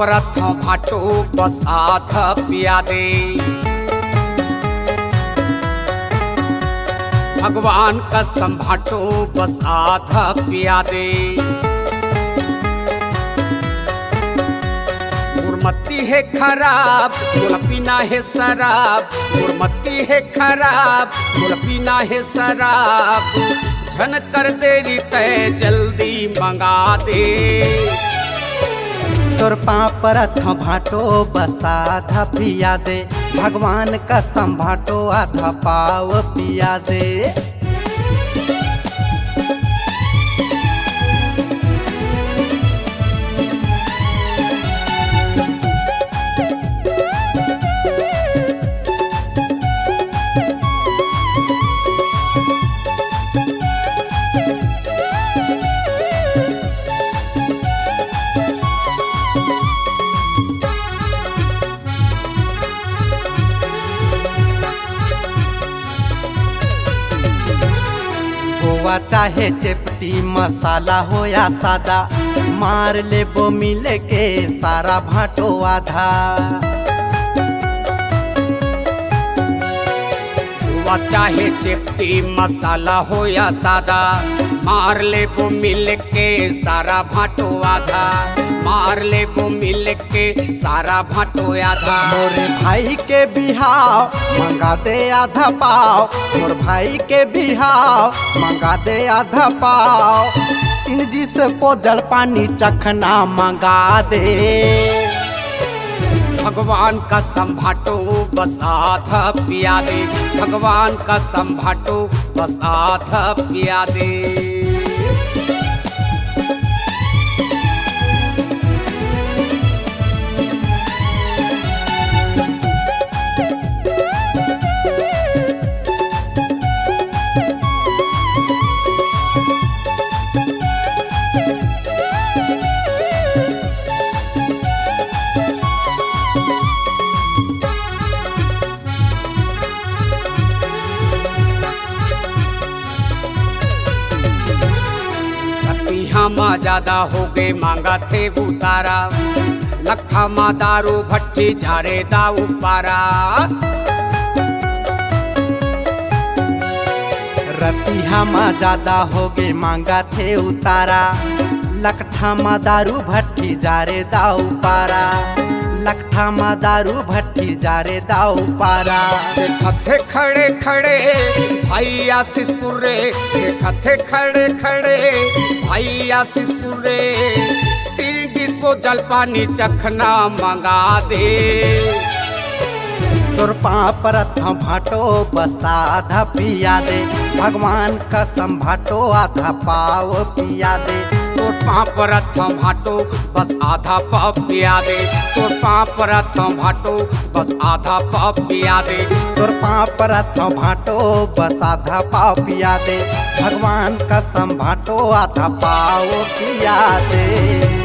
प्रथम भाटो बस आध पिया दे। भगवान का संभाटो बस आध पिया दे। गुरमती है खराब गुल पीना है शराब, गुरमती है खराब गुल पीना है शराब। झन कर देरी तय जल्दी मंगा दे। तोर प्रथम भाटो बस आधा पिया दे। भगवान का संभाटो आधा पाव पिया दे। गोवा चाहे चेपटी मसाला हो या सादा, मार ले वो मिले के सारा भाटो आधा। गोवा चाहे चेपटी मसाला हो या सादा, मार ले वो मिल के सारा भाटो आधा। मार ले वो मिल के सारा भाटो आधा। मोरे भाई के बिहाव मंगा दे आधा पाव। मोर भाई के बिहाव मंगा दे आधा पाव। इन जिस को जल पानी चखना मंगा दे। भगवान का संभाटो बस आधा पिया दे। भगवान का संभाटो बस आधा पिया दे। माँ ज्यादा हो गए मांगा थे उतारा। लखा माँ दारू भट्टी झारे दाऊ पारा। रति हम ज्यादा हो गए मांगा थे उतारा। लखठा मा दारू भट्टी जारे दाऊ पारा। लखठा मा दारू भट्टी जारे दाऊ पारा। देखते खड़े खड़े भाई आशीषपुरे। देखते खड़े खड़े भाई आशीषपुरे। तीन डिस्को जलपानी चखना मंगा दे। तोर प्रथम भाटो बस आधा पिया दे। भगवान का संभाटो आधा पाव पिया दे। तोर प्रथम भाटो बस आधा पाव पिया दे। तोर प्रथम भाटो बस आधा पाव पिया दे। तोर प्रथम भाटो बस आधा पाव पिया दे। भगवान का संभाटो आधा पाव पिया दे।